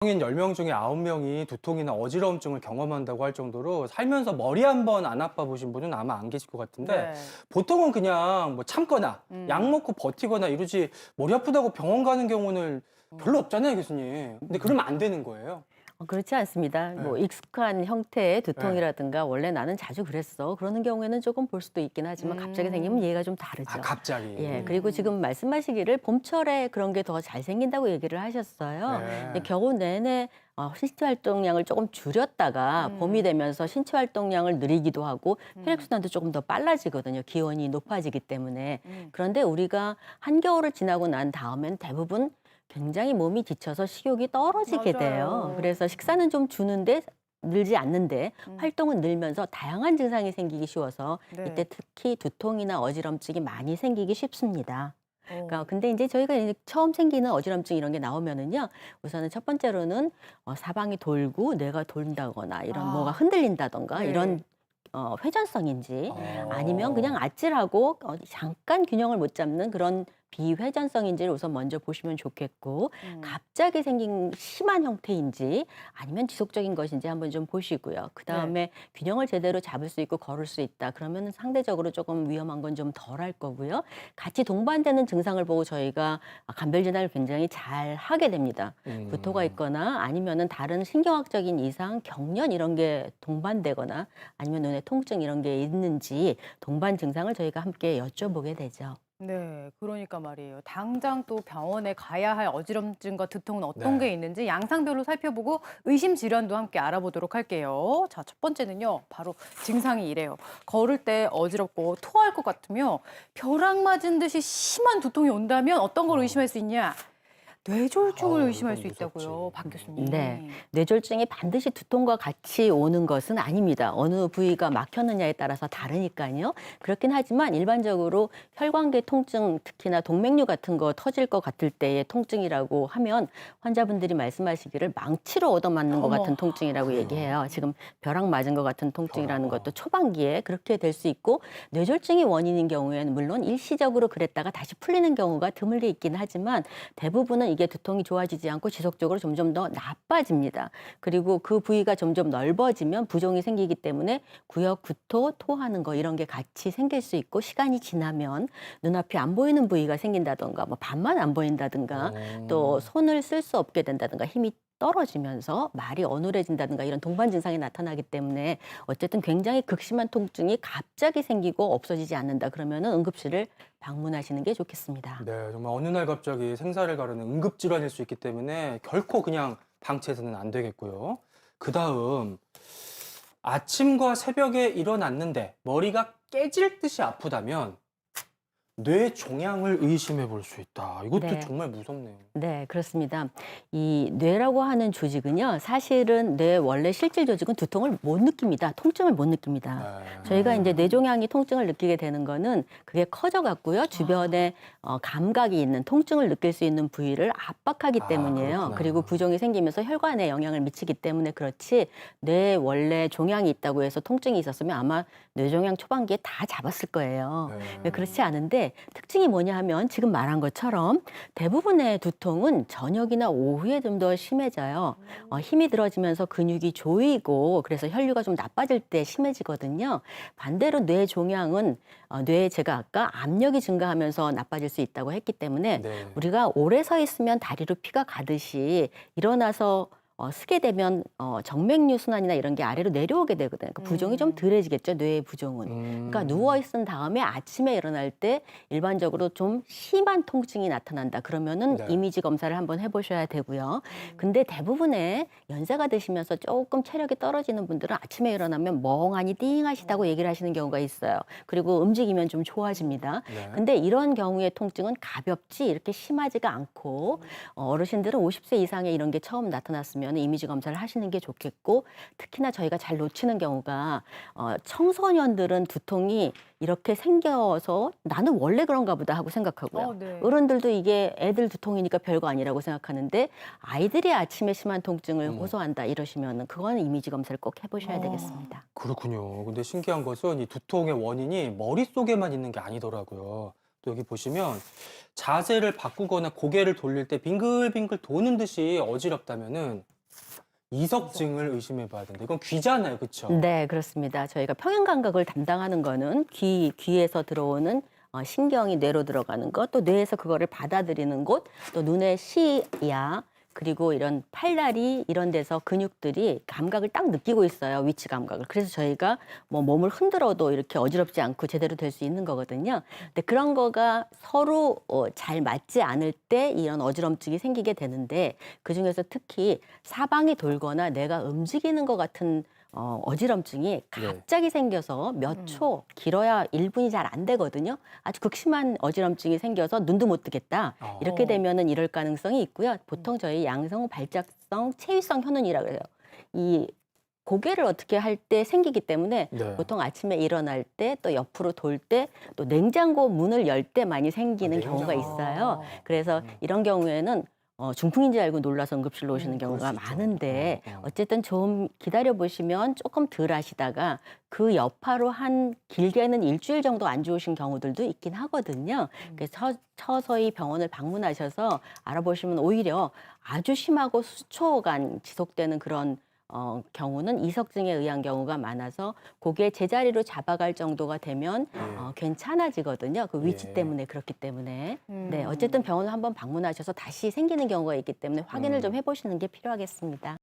성인 10명 중에 9명이 두통이나 어지러움증을 경험한다고 할 정도로 살면서 머리 한 번 안 아파 보신 분은 아마 안 계실 것 같은데 네. 보통은 그냥 뭐 참거나 약 음. 먹고 버티거나 이러지 머리 아프다고 병원 가는 경우는 별로 없잖아요, 교수님. 근데 그러면 안 되는 거예요. 그렇지 않습니다. 네. 뭐 익숙한 형태의 네. 두통이라든가 원래 나는 자주 그랬어. 그러는 경우에는 조금 볼 수도 있긴 하지만 갑자기 생기면 음. 얘가 좀 아, 다르죠. 갑자기. 예, 그리고 지금 말씀하시기를 봄철에 그런 게 더 잘 생긴다고 얘기를 하셨어요. 근데 네. 겨우 내내 신체 활동량을 조금 줄였다가 봄이 되면서 신체 활동량을 늘리기도 하고 혈액순환도 조금 더 빨라지거든요. 기온이 높아지기 때문에. 음. 그런데 우리가 한겨울을 지나고 난 다음엔 대부분 굉장히 몸이 지쳐서 식욕이 떨어지게 돼요. 맞아요. 그래서 식사는 좀 주는데 늘지 않는데 음. 활동은 늘면서 다양한 증상이 생기기 쉬워서 네. 이때 특히 두통이나 어지럼증이 많이 생기기 쉽습니다. 어. 근데 이제 저희가 이제 처음 생기는 어지럼증 이런 게 나오면은요, 우선은 첫 번째로는 사방이 돌고 뇌가 돈다거나 이런 뭐가 아. 흔들린다던가 네. 이런 회전성인지 아니면 그냥 어. 아찔하고 잠깐 균형을 못 잡는 그런 비회전성인지를 우선 먼저 보시면 좋겠고, 갑자기 생긴 심한 형태인지 아니면 지속적인 것인지 한번 좀 보시고요. 그다음에 균형을 제대로 잡을 수 있고 걸을 수 있다. 그러면 상대적으로 조금 위험한 건 좀 덜 할 거고요. 같이 동반되는 증상을 보고 저희가 감별 진단을 굉장히 잘 하게 됩니다. 구토가 있거나 아니면은 다른 신경학적인 이상, 경련 이런 게 동반되거나 아니면 눈에 통증 이런 게 있는지 동반 증상을 저희가 함께 여쭤보게 되죠. 네. 그러니까 말이에요. 당장 또 병원에 가야 할 어지럼증과 두통은 어떤 네. 게 있는지 양상별로 살펴보고 의심 질환도 함께 알아보도록 할게요. 자, 첫 번째는요. 바로 증상이 이래요. 걸을 때 어지럽고 토할 것 같으며 벼락 맞은 듯이 심한 두통이 온다면 어떤 걸 의심할 수 있냐? 뇌졸중을 의심할 이건 수 있다고요, 무섭지. 박 교수님. 네. 뇌졸중이 반드시 두통과 같이 오는 것은 아닙니다. 어느 부위가 막혔느냐에 따라서 다르니까요. 그렇긴 하지만 일반적으로 혈관계 통증, 특히나 동맥류 같은 거 터질 것 같을 때의 통증이라고 하면 환자분들이 말씀하시기를 망치로 얻어맞는 것 어머. 같은 통증이라고 그래요? 얘기해요. 지금 벼락 맞은 것 같은 통증이라는 벼락. 것도 초반기에 그렇게 될 수 있고, 뇌졸중이 원인인 경우에는 물론 일시적으로 그랬다가 다시 풀리는 경우가 드물게 있긴 하지만 대부분은 이게 두통이 좋아지지 않고 지속적으로 점점 더 나빠집니다. 그리고 그 부위가 점점 넓어지면 부종이 생기기 때문에 구역 구토, 토하는 거 이런 게 같이 생길 수 있고, 시간이 지나면 눈앞이 안 보이는 부위가 생긴다던가 뭐 반만 안 보인다든가 또 손을 쓸 수 없게 된다든가 힘이 떨어지면서 말이 어눌해진다든가 이런 동반 증상이 나타나기 때문에 어쨌든 굉장히 극심한 통증이 갑자기 생기고 없어지지 않는다 그러면은 응급실을 방문하시는 게 좋겠습니다. 네, 정말 어느 날 갑자기 생사를 가르는 응급질환일 수 있기 때문에 결코 그냥 방치해서는 안 되겠고요. 그다음 아침과 새벽에 일어났는데 머리가 깨질 듯이 아프다면 뇌종양을 의심해 볼 수 있다. 이것도 네. 정말 무섭네요. 네, 그렇습니다. 이 뇌라고 하는 조직은요, 사실은 뇌 원래 실질 조직은 두통을 못 느낍니다. 통증을 못 느낍니다. 네. 저희가 이제 뇌종양이 통증을 느끼게 되는 거는 그게 커져 갖고요, 주변에 감각이 있는 통증을 느낄 수 있는 부위를 압박하기 아, 때문이에요. 그렇구나. 그리고 부종이 생기면서 혈관에 영향을 미치기 때문에 그렇지, 뇌 원래 종양이 있다고 해서 통증이 있었으면 아마 뇌종양 초반기에 다 잡았을 거예요. 네. 그렇지 않은데 특징이 뭐냐 하면 지금 말한 것처럼 대부분의 두통은 저녁이나 오후에 좀 더 심해져요. 힘이 들어지면서 근육이 조이고 그래서 혈류가 좀 나빠질 때 심해지거든요. 반대로 뇌종양은 뇌에 제가 아까 압력이 증가하면서 나빠질 수 있다고 했기 때문에 네. 우리가 오래 서 있으면 다리로 피가 가듯이 일어나서 쓰게 되면 정맥류 순환이나 이런 게 아래로 내려오게 되거든요. 그러니까 부종이 좀 덜해지겠죠, 뇌의 부종은. 그러니까 누워 있은 다음에 아침에 일어날 때 일반적으로 좀 심한 통증이 나타난다. 그러면은 네. 이미지 검사를 한번 해보셔야 되고요. 근데 대부분의 연세가 드시면서 조금 체력이 떨어지는 분들은 아침에 일어나면 멍하니 띵하시다고 얘기를 하시는 경우가 있어요. 그리고 움직이면 좀 좋아집니다. 네. 근데 이런 경우의 통증은 가볍지 이렇게 심하지가 않고 어르신들은 50세 이상의 이런 게 처음 나타났으면 이미지 검사를 하시는 게 좋겠고, 특히나 저희가 잘 놓치는 경우가 청소년들은 두통이 이렇게 생겨서 나는 원래 그런가 보다 하고 생각하고요. 네. 어른들도 이게 애들 두통이니까 별거 아니라고 생각하는데 아이들이 아침에 심한 통증을 어머. 호소한다 이러시면은 그거는 이미지 검사를 꼭 해보셔야 어. 되겠습니다. 그렇군요. 근데 신기한 것은 이 두통의 원인이 머릿속에만 있는 게 아니더라고요. 또 여기 보시면 자세를 바꾸거나 고개를 돌릴 때 빙글빙글 도는 듯이 어지럽다면은 이석증을 의심해 봐야 된다. 이건 귀잖아요. 그렇죠? 네, 그렇습니다. 저희가 평형 감각을 담당하는 거는 귀에서 들어오는 신경이 뇌로 들어가는 것, 또 뇌에서 그거를 받아들이는 곳, 또 눈의 시야, 그리고 이런 팔다리 이런 데서 근육들이 감각을 딱 느끼고 있어요. 위치 감각을. 그래서 저희가 뭐 몸을 흔들어도 이렇게 어지럽지 않고 제대로 될 수 있는 거거든요. 근데 그런 거가 서로 잘 맞지 않을 때 이런 어지럼증이 생기게 되는데 그중에서 특히 사방이 돌거나 내가 움직이는 것 같은 어지럼증이 갑자기 생겨서 몇 초, 길어야 1분이 잘 안 되거든요. 아주 극심한 어지럼증이 생겨서 눈도 못 뜨겠다. 이렇게 되면은 이럴 가능성이 있고요. 보통 저희 양성 발작성 체위성 현운이라고 해요. 이 고개를 어떻게 할 때 생기기 때문에 네. 보통 아침에 일어날 때 또 옆으로 돌 때 또 냉장고 문을 열 때 많이 생기는 경우가 냉장고. 있어요. 그래서 이런 경우에는 중풍인지 알고 놀라서 응급실로 오시는 경우가 그럴 수 있죠. 많은데 어쨌든 좀 기다려 보시면 조금 덜 하시다가 그 여파로 한 길게는 일주일 정도 안 좋으신 경우들도 있긴 하거든요. 그래서 서서히 병원을 방문하셔서 알아보시면 오히려 아주 심하고 수초간 지속되는 그런 경우는 이석증에 의한 경우가 많아서 고개 제자리로 잡아갈 정도가 되면 괜찮아지거든요. 그 위치 예. 때문에 그렇기 때문에. 네, 어쨌든 병원을 한번 방문하셔서 다시 생기는 경우가 있기 때문에 확인을 좀 해보시는 게 필요하겠습니다.